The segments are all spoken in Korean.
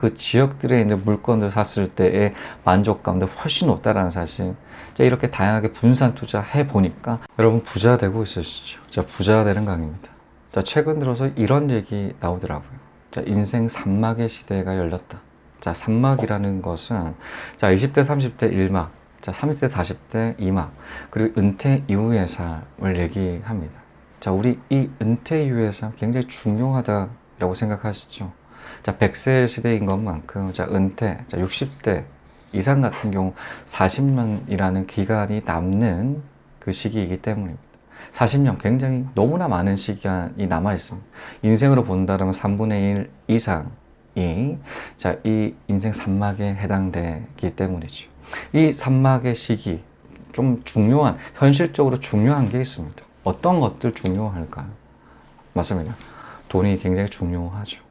그 지역들에 있는 물건을 샀을 때의 만족감도 훨씬 높다라는 사실. 자, 이렇게 다양하게 분산 투자해 보니까 여러분 부자 되고 있으시죠. 자, 부자 되는 강의입니다. 자, 최근 들어서 이런 얘기 나오더라고요. 자, 인생 산막의 시대가 열렸다. 자, 산막이라는 것은 자, 20대, 30대 1막, 자, 30대, 40대 2막, 그리고 은퇴 이후의 삶을 얘기합니다. 자, 우리 이 은퇴 이후의 삶 굉장히 중요하다라고 생각하시죠? 자, 100세 시대인 것만큼, 자, 은퇴, 자, 60대 이상 같은 경우 40년이라는 기간이 남는 그 시기이기 때문입니다. 40년 굉장히 너무나 많은 시간이 남아 있습니다. 인생으로 본다면 3분의 1 이상이 자, 이 인생 산막에 해당되기 때문이죠. 이 산막의 시기, 좀 중요한, 현실적으로 중요한 게 있습니다. 어떤 것들 중요할까요? 맞습니다. 돈이 굉장히 중요하죠.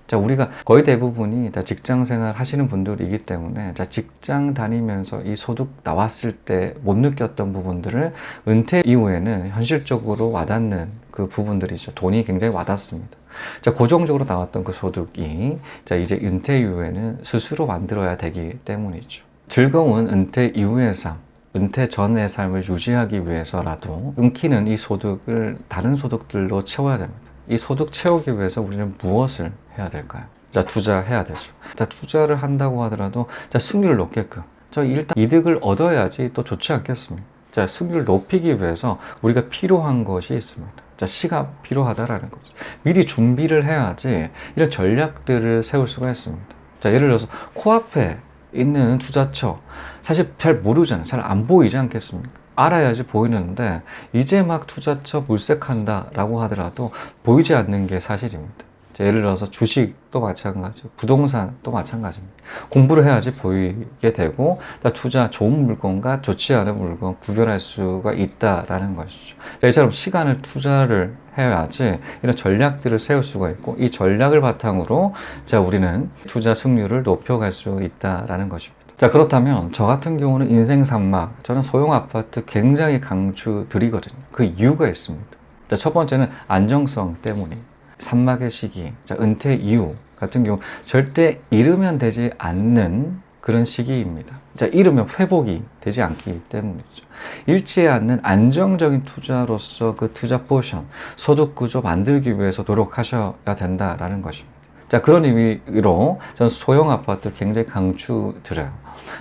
자, 우리가 거의 대부분이 다 직장 생활 하시는 분들이기 때문에 자, 직장 다니면서 이 소득 나왔을 때 못 느꼈던 부분들을 은퇴 이후에는 현실적으로 와닿는 그 부분들이죠. 돈이 굉장히 와닿습니다. 자, 고정적으로 나왔던 그 소득이 자, 이제 은퇴 이후에는 스스로 만들어야 되기 때문이죠. 즐거운 은퇴 이후의 삶, 은퇴 전의 삶을 유지하기 위해서라도 끊기는 이 소득을 다른 소득들로 채워야 됩니다. 이 소득 채우기 위해서 우리는 무엇을 해야 될까요? 자, 투자해야 되죠. 자, 투자를 한다고 하더라도 자, 승률을 높게끔. 자, 일단 이득을 얻어야지 또 좋지 않겠습니까? 자, 승률을 높이기 위해서 우리가 필요한 것이 있습니다. 자, 시가 필요하다라는 거죠. 미리 준비를 해야지 이런 전략들을 세울 수가 있습니다. 자, 예를 들어서 코앞에 있는 투자처 사실 잘 모르잖아요. 잘 안 보이지 않겠습니까? 알아야지 보이는데 이제 막 투자처 물색한다 라고 하더라도 보이지 않는 게 사실입니다. 예를 들어서 주식도 마찬가지고 부동산도 마찬가지입니다. 공부를 해야지 보이게 되고 투자 좋은 물건과 좋지 않은 물건 구별할 수가 있다라는 것이죠. 이처럼 시간을 투자를 해야지 이런 전략들을 세울 수가 있고 이 전략을 바탕으로 자, 우리는 투자 승률을 높여갈 수 있다라는 것입니다. 자, 그렇다면 저 같은 경우는 인생 산막, 저는 소형 아파트 굉장히 강추드리거든요. 그 이유가 있습니다. 자, 첫 번째는 안정성 때문입니다. 산막의 시기, 자, 은퇴 이후 같은 경우 절대 잃으면 되지 않는 그런 시기입니다. 자, 잃으면 회복이 되지 않기 때문이죠. 잃지 않는 안정적인 투자로서 그 투자 포션, 소득 구조 만들기 위해서 노력하셔야 된다라는 것입니다. 자, 그런 의미로 저는 소형 아파트 굉장히 강추드려요.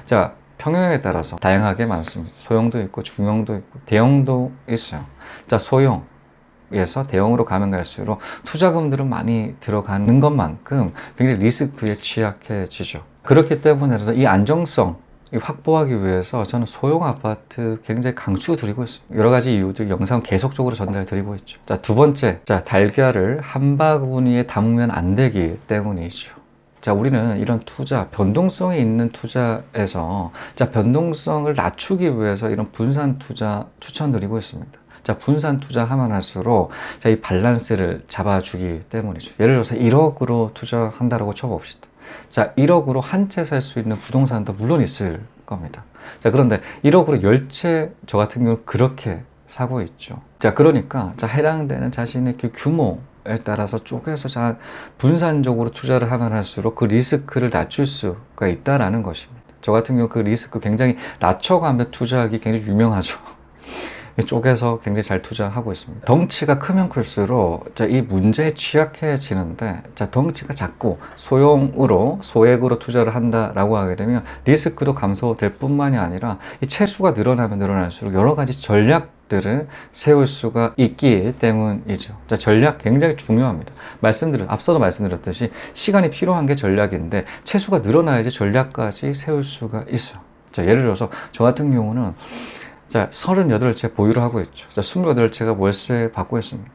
자, 평형에 따라서 다양하게 많습니다. 소형도 있고 중형도 있고 대형도 있어요. 자, 소형에서 대형으로 가면 갈수록 투자금들은 많이 들어가는 것만큼 굉장히 리스크에 취약해지죠. 그렇기 때문에 이 안정성 확보하기 위해서 저는 소형 아파트 굉장히 강추드리고 있습니다. 여러 가지 이유들 영상 계속적으로 전달드리고 있죠. 자, 두 번째, 자, 달걀을 한 바구니에 담으면 안 되기 때문이죠. 자, 우리는 이런 투자, 변동성이 있는 투자에서 자, 변동성을 낮추기 위해서 이런 분산 투자 추천드리고 있습니다. 자, 분산 투자하면 할수록 자, 이 밸런스를 잡아주기 때문이죠. 예를 들어서 1억으로 투자한다라고 쳐봅시다. 자, 1억으로 한 채 살 수 있는 부동산도 물론 있을 겁니다. 자, 그런데 1억으로 10채 저 같은 경우는 그렇게 사고 있죠. 자, 그러니까 자, 해당되는 자신의 그 규모에 따라서 쪼개서 자, 분산적으로 투자를 하면 할수록 그 리스크를 낮출 수가 있다라는 것입니다. 저 같은 경우 그 리스크 굉장히 낮춰가며 투자하기 굉장히 유명하죠. 쪼개서 굉장히 잘 투자하고 있습니다. 덩치가 크면 클수록 자, 이 문제에 취약해지는데 자, 덩치가 작고 소형으로 소액으로 투자를 한다라고 하게 되면 리스크도 감소될 뿐만이 아니라 이 채수가 늘어나면 늘어날수록 여러 가지 전략들을 세울 수가 있기 때문이죠. 자, 전략 굉장히 중요합니다. 앞서도 말씀드렸듯이 시간이 필요한 게 전략인데 채수가 늘어나야지 전략까지 세울 수가 있어요. 자, 예를 들어서 저 같은 경우는 자, 38채 보유를 하고 있죠. 자, 28채가 월세 받고 있습니다.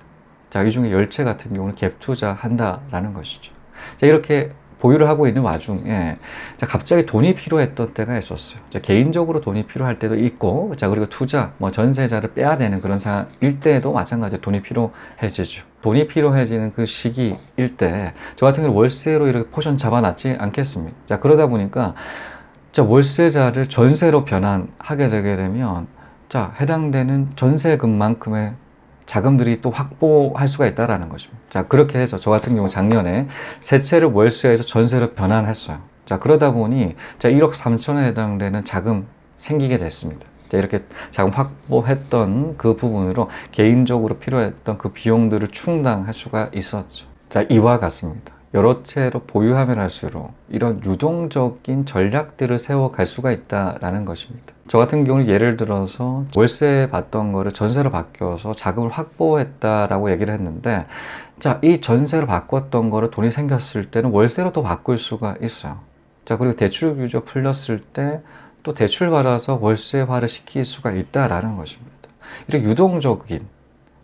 자, 이 중에 10채 같은 경우는 갭 투자한다라는 것이죠. 자, 이렇게 보유를 하고 있는 와중에 자, 갑자기 돈이 필요했던 때가 있었어요. 자, 개인적으로 돈이 필요할 때도 있고, 자, 그리고 투자, 전세자를 빼야 되는 그런 상황일 때도 마찬가지로 돈이 필요해지죠. 돈이 필요해지는 그 시기일 때, 저 같은 경우는 월세로 이렇게 포션 잡아놨지 않겠습니까? 자, 그러다 보니까 자, 월세자를 전세로 변환하게 되게 되면 자, 해당되는 전세금만큼의 자금들이 또 확보할 수가 있다라는 것입니다. 자, 그렇게 해서 저 같은 경우 작년에 세 채를 월세에서 전세로 변환했어요. 자, 그러다 보니 자, 1억 3천에 해당되는 자금 생기게 됐습니다. 자, 이렇게 자금 확보했던 그 부분으로 개인적으로 필요했던 그 비용들을 충당할 수가 있었죠. 자, 이와 같습니다. 여러 채로 보유하면 할수록 이런 유동적인 전략들을 세워갈 수가 있다라는 것입니다. 저 같은 경우는 예를 들어서 월세 받던 거를 전세로 바뀌어서 자금을 확보했다라고 얘기를 했는데, 자, 이 전세로 바꿨던 거를 돈이 생겼을 때는 월세로 또 바꿀 수가 있어요. 자, 그리고 대출 규제 풀렸을 때 또 대출 받아서 월세화를 시킬 수가 있다라는 것입니다. 이렇게 유동적인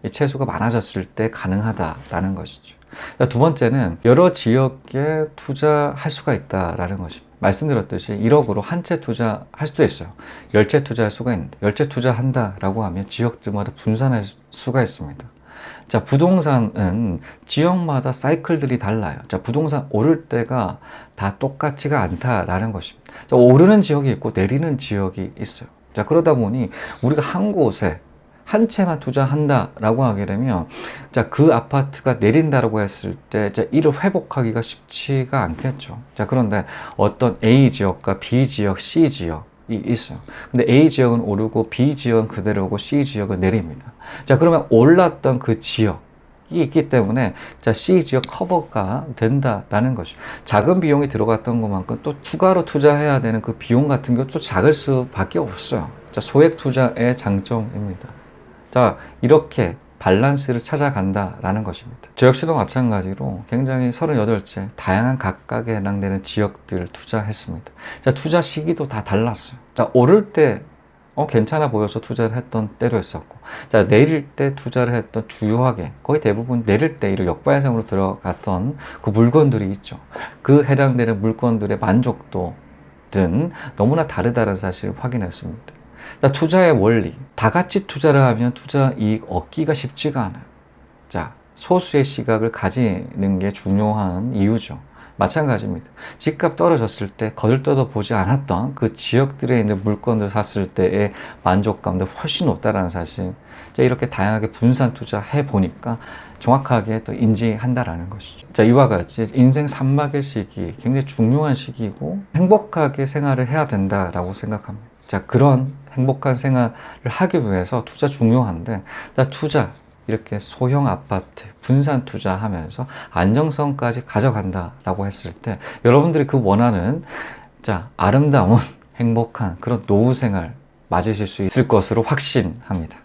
이 채소가 많아졌을 때 가능하다라는 것이죠. 두 번째는 여러 지역에 투자할 수가 있다라는 것입니다. 말씀드렸듯이 1억으로 한 채 투자할 수도 있어요. 10채 투자할 수가 있는데 10채 투자한다라고 하면 지역들마다 분산할 수가 있습니다. 자, 부동산은 지역마다 사이클들이 달라요. 자, 부동산 오를 때가 다 똑같지가 않다라는 것입니다. 자, 오르는 지역이 있고 내리는 지역이 있어요. 자, 그러다 보니 우리가 한 곳에 한 채만 투자한다라고 하게 되면, 자, 그 아파트가 내린다라고 했을 때, 자, 이를 회복하기가 쉽지가 않겠죠. 자, 그런데 어떤 A 지역과 B 지역, C 지역이 있어요. 근데 A 지역은 오르고 B 지역은 그대로고 C 지역은 내립니다. 자, 그러면 올랐던 그 지역이 있기 때문에, 자, C 지역 커버가 된다라는 것이죠. 작은 비용이 들어갔던 것만큼 또 추가로 투자해야 되는 그 비용 같은 것도 작을 수밖에 없어요. 자, 소액 투자의 장점입니다. 자, 이렇게 밸런스를 찾아간다라는 것입니다. 저 역시도 마찬가지로 굉장히 38채 다양한 각각에 해당되는 지역들 투자했습니다. 자, 투자 시기도 다 달랐어요. 자, 오를 때 괜찮아 보여서 투자를 했던 때도 있었고, 자, 내릴 때 투자를 했던, 주요하게 거의 대부분 내릴 때 이런 역발상으로 들어갔던 그 물건들이 있죠. 그 해당되는 물건들의 만족도는 너무나 다르다는 사실을 확인했습니다. 투자의 원리, 다 같이 투자를 하면 투자 이익 얻기가 쉽지가 않아요. 자, 소수의 시각을 가지는 게 중요한 이유죠. 마찬가지입니다. 집값 떨어졌을 때 거들떠도 보지 않았던 그 지역들에 있는 물건들 샀을 때의 만족감도 훨씬 높다라는 사실. 자, 이렇게 다양하게 분산 투자해 보니까 정확하게 또 인지한다라는 것이죠. 자, 이와 같이 인생 산막의 시기, 굉장히 중요한 시기이고 행복하게 생활을 해야 된다라고 생각합니다. 자, 그런 행복한 생활을 하기 위해서 투자 중요한데, 투자 이렇게 소형 아파트 분산 투자하면서 안정성까지 가져간다라고 했을 때 여러분들이 그 원하는, 자, 아름다운 행복한 그런 노후 생활 맞으실 수 있을 것으로 확신합니다.